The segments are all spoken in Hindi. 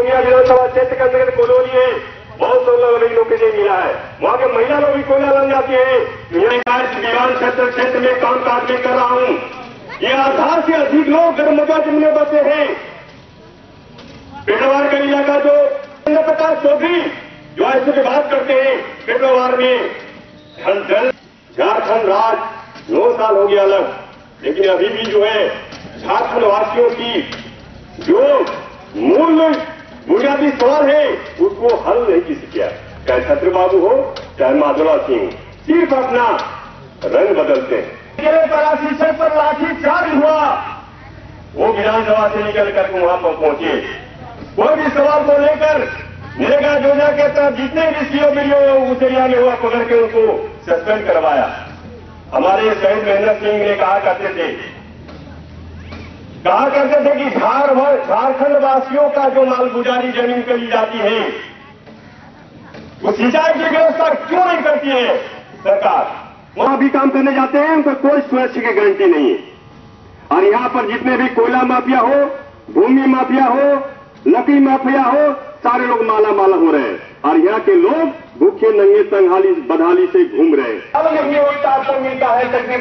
गोमिया विधानसभा क्षेत्र के अंतर्गत कोलोनी है, बहुत लोगों के लिए मिला है। वहाँ के महिला लोग भी कोयला बन जाती है। विधान क्षेत्र में काम काज में कर रहा हूँ। ये आधार से अधिक लोग गर्मजा जिनमें बसे हैं। पेटवार का इलाका जो प्रकाश चौधरी जो ऐसे विवाद करते हैं पेटवार में, झारखंड राज 9 साल हो गया अलग, लेकिन अभी भी जो है झारखंड वासियों की जो मूल बुनियादी सवाल है उसको हल नहीं किसी किया। चाहे छत्रबाबू हो चाहे माधवा सिंह, सिर्फ अपना रंग बदलते हैं। शीशे पर लाठी चार्ज हुआ, वो विधानसभा से निकल कर वहां पर पहुंचे। कोई भी सवाल को लेकर नरेगा योजना के तहत जितने भी सीओ उस एरिया में हुआ पकड़ के उनको सस्पेंड करवाया। हमारे शहीद महेंद्र सिंह ने कहा करते थे कि झारखंड वासियों का जो मालगुजारी जमीन करी जाती है वो सिंचाई की व्यवस्था क्यों नहीं करती है सरकार? वहां भी काम करने जाते हैं, उनका कोई सुरक्षा की गारंटी नहीं है। और यहां पर जितने भी कोयला माफिया हो, भूमि माफिया हो, लकड़ी माफिया हो, सारे लोग माला माला हो रहे हैं और यहाँ के लोग भूखे नंगे तंगाली बदहाली से घूम रहे हैं। अब नहीं आपको मिलता है तकदीर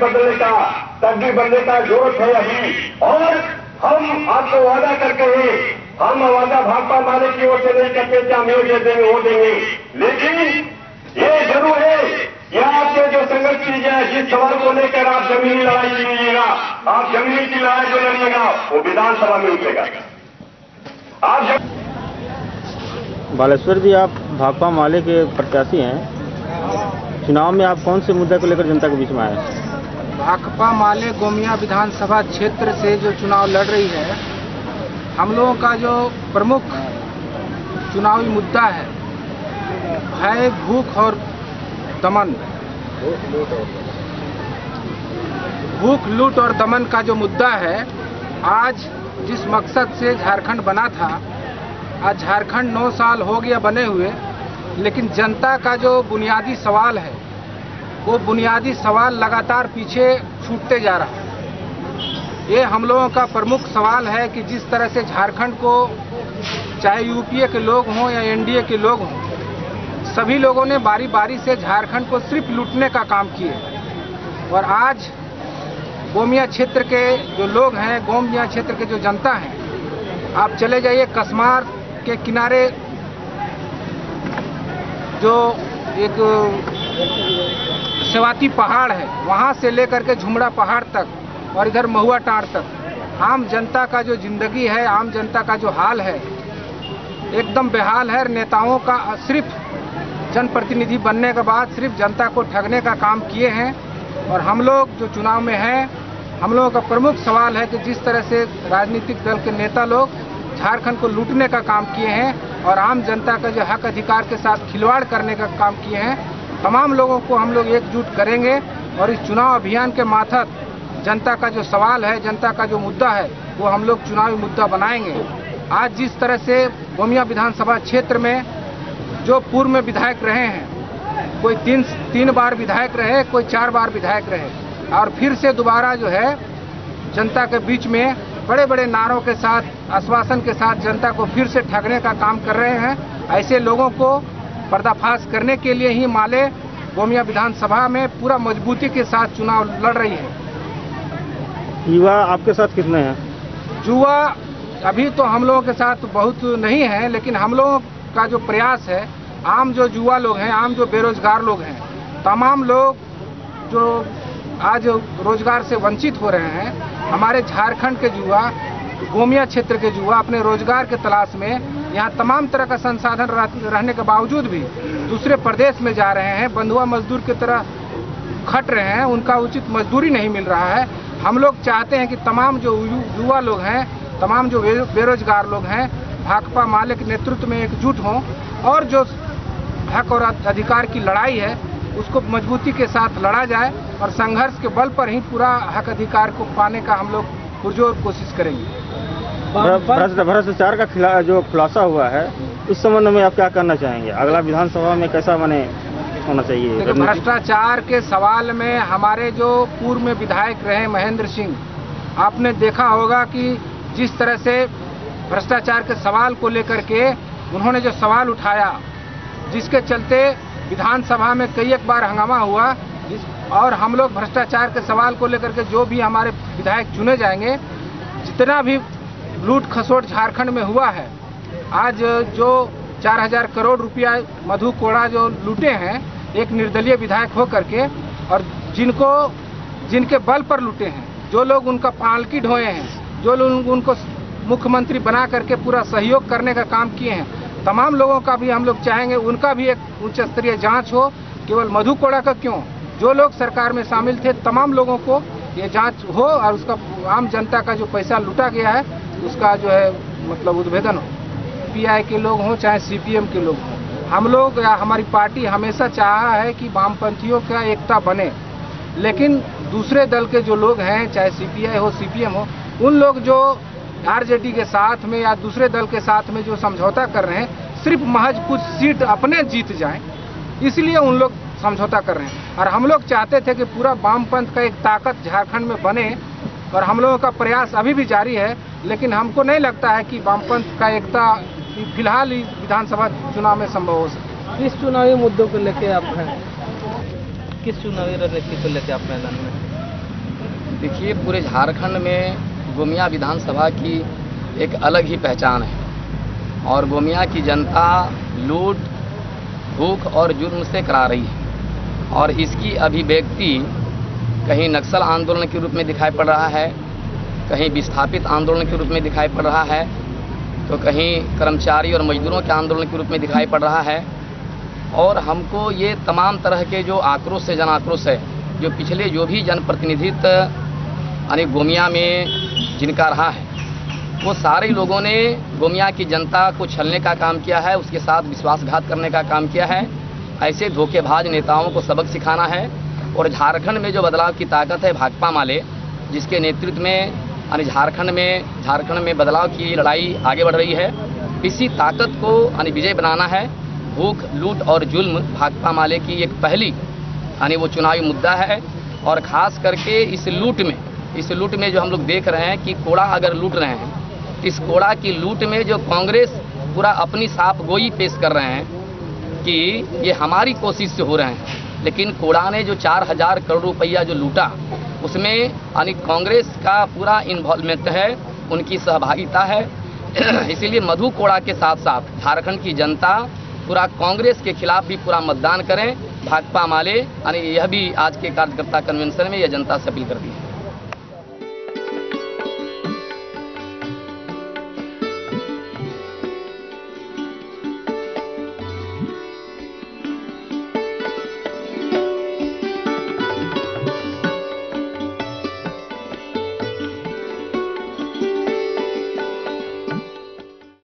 बदलने का जोश है अभी। और हम आपको वादा करके हैं, हम वादा भाजपा माले की ओर से नहीं करते कि हम ये देंगे वो देंगे, लेकिन ये जरूर है कि आपके जो संघर्ष की जाए, जिस सवाल को लेकर आप जमीनी लड़ाई लीजिएगा, आप जमीनी की लड़ाई जो लड़िएगा वो विधानसभा में उठेगा। आप बालेश्वर जी, आप भाकपा माले के प्रत्याशी हैं, चुनाव में आप कौन से मुद्दे को लेकर जनता के बीच में आए? भाकपा माले गोमिया विधानसभा क्षेत्र से जो चुनाव लड़ रही है, हम लोगों का जो प्रमुख चुनावी मुद्दा है भय, भूख और दमन। भूख, लूट और दमन का जो मुद्दा है, आज जिस मकसद से झारखंड बना था, आज झारखंड 9 साल हो गया बने हुए, लेकिन जनता का जो बुनियादी सवाल है वो बुनियादी सवाल लगातार पीछे छूटते जा रहा है। ये हम लोगों का प्रमुख सवाल है कि जिस तरह से झारखंड को, चाहे यूपीए के लोग हों या एनडीए के लोग हों, सभी लोगों ने बारी बारी से झारखंड को सिर्फ लूटने का काम किए। और आज गोमिया क्षेत्र के जो लोग हैं, गोमिया क्षेत्र के जो जनता है, आप चले जाइए कसमार के किनारे जो एक सेवाती पहाड़ है, वहां से लेकर के झुमड़ा पहाड़ तक और इधर महुआ टाड़ तक, आम जनता का जो जिंदगी है, आम जनता का जो हाल है, एकदम बेहाल है। नेताओं का सिर्फ जनप्रतिनिधि बनने के बाद सिर्फ जनता को ठगने का काम किए हैं। और हम लोग जो चुनाव में हैं, हम लोगों का प्रमुख सवाल है कि जिस तरह से राजनीतिक दल के नेता लोग झारखंड को लूटने का काम किए हैं और आम जनता का जो हक अधिकार के साथ खिलवाड़ करने का काम किए हैं, तमाम लोगों को हम लोग एकजुट करेंगे और इस चुनाव अभियान के मार्फत जनता का जो सवाल है, जनता का जो मुद्दा है, वो हम लोग चुनावी मुद्दा बनाएंगे। आज जिस तरह से गोमिया विधानसभा क्षेत्र में जो पूर्व में विधायक रहे हैं, कोई तीन बार विधायक रहे, कोई 4 बार विधायक रहे, और फिर से दोबारा जो है जनता के बीच में बड़े बड़े नारों के साथ, आश्वासन के साथ जनता को फिर से ठगने का काम कर रहे हैं। ऐसे लोगों को पर्दाफाश करने के लिए ही माले गोमिया विधानसभा में पूरा मजबूती के साथ चुनाव लड़ रही है। युवा आपके साथ कितने हैं? युवा अभी तो हम लोगों के साथ बहुत नहीं है, लेकिन हम लोगों का जो प्रयास है, आम जो युवा लोग हैं, आम जो बेरोजगार लोग हैं, तमाम लोग जो आज रोजगार से वंचित हो रहे हैं, हमारे झारखंड के युवा, गोमिया क्षेत्र के युवा अपने रोजगार के तलाश में यहाँ तमाम तरह का संसाधन रहने के बावजूद भी दूसरे प्रदेश में जा रहे हैं, बंधुआ मजदूर की तरह खट रहे हैं, उनका उचित मजदूरी नहीं मिल रहा है। हम लोग चाहते हैं कि तमाम जो युवा लोग हैं, तमाम जो बेरोजगार लोग हैं, भाकपा माले के नेतृत्व में एकजुट हों और जो हक और अधिकार की लड़ाई है उसको मजबूती के साथ लड़ा जाए और संघर्ष के बल पर ही पूरा हक अधिकार को पाने का हम लोग पुरजोर कोशिश करेंगे। भ्रष्टाचार का जो खुलासा हुआ है, इस संबंध में आप क्या करना चाहेंगे? अगला विधानसभा में कैसा होना चाहिए? भ्रष्टाचार के सवाल में हमारे जो पूर्व में विधायक रहे महेंद्र सिंह, आपने देखा होगा कि जिस तरह से भ्रष्टाचार के सवाल को लेकर के उन्होंने जो सवाल उठाया, जिसके चलते विधानसभा में कई एक बार हंगामा हुआ, और हम लोग भ्रष्टाचार के सवाल को लेकर के जो भी हमारे विधायक चुने जाएंगे, जितना भी लूट खसोट झारखंड में हुआ है, आज जो 4000 करोड़ रुपया मधु कोड़ा जो लूटे हैं एक निर्दलीय विधायक हो करके, और जिनके बल पर लूटे हैं, जो लोग उनका पालकी ढोए हैं, जो लोग उनको मुख्यमंत्री बना करके पूरा सहयोग करने का काम किए हैं, तमाम लोगों का भी हम लोग चाहेंगे उनका भी एक उच्च स्तरीय जांच हो। केवल मधु कोड़ा का क्यों, जो लोग सरकार में शामिल थे तमाम लोगों को ये जांच हो, और उसका आम जनता का जो पैसा लूटा गया है उसका जो है मतलब उद्भेदन हो। पीआई के लोग हों चाहे सीपीएम के लोग हों, हम लोग या हमारी पार्टी हमेशा चाहा है कि वामपंथियों का एकता बने, लेकिन दूसरे दल के जो लोग हैं, चाहे सीपीआई हो सीपीएम हो, उन लोग जो आरजेडी के साथ में या दूसरे दल के साथ में जो समझौता कर रहे हैं, सिर्फ महज कुछ सीट अपने जीत जाएं, इसलिए उन लोग समझौता कर रहे हैं। और हम लोग चाहते थे कि पूरा वामपंथ का एक ताकत झारखंड में बने, और हम लोगों का प्रयास अभी भी जारी है, लेकिन हमको नहीं लगता है कि वामपंथ का एकता फिलहाल इस विधानसभा चुनाव में संभव हो सके। किस चुनावी मुद्दों को लेके आप हैं, किस चुनावी रणनीति को लेके आप मैदान में? देखिए, पूरे झारखंड में गोमिया विधानसभा की एक अलग ही पहचान है, और गोमिया की जनता लूट, भूख और जुर्म से करा रही है, और इसकी अभिव्यक्ति कहीं नक्सल आंदोलन के रूप में दिखाई पड़ रहा है, कहीं विस्थापित आंदोलन के रूप में दिखाई पड़ रहा है, तो कहीं कर्मचारी और मजदूरों के आंदोलन के रूप में दिखाई पड़ रहा है। और हमको ये तमाम तरह के जो आक्रोश है, जन आक्रोश है, जो पिछले जो भी जनप्रतिनिधित्व यानी गोमिया में जिनका रहा है, वो सारे लोगों ने गोमिया की जनता को छलने का काम किया है, उसके साथ विश्वासघात करने का काम किया है। ऐसे धोखेबाज नेताओं को सबक सिखाना है। और झारखंड में जो बदलाव की ताकत है भाकपा माले, जिसके नेतृत्व में यानी झारखंड में बदलाव की लड़ाई आगे बढ़ रही है, इसी ताकत को यानी विजय बनाना है। भूख, लूट और जुल्म भाकपा माले की एक पहली यानी वो चुनावी मुद्दा है। और ख़ास करके इस लूट में जो हम लोग देख रहे हैं कि कोड़ा अगर लूट रहे हैं, इस कोड़ा की लूट में जो कांग्रेस पूरा अपनी साफ गोई पेश कर रहे हैं कि ये हमारी कोशिश से हो रहे हैं, लेकिन कोड़ा ने जो 4000 करोड़ रुपया जो लूटा, उसमें यानी कांग्रेस का पूरा इन्वॉल्वमेंट है, उनकी सहभागिता है। इसीलिए मधु कोड़ा के साथ साथ झारखंड की जनता पूरा कांग्रेस के खिलाफ भी पूरा मतदान करें, भाकपा माले, यानी यह भी आज के कार्यकर्ता कन्वेंशन में यह जनता से अपील करती है।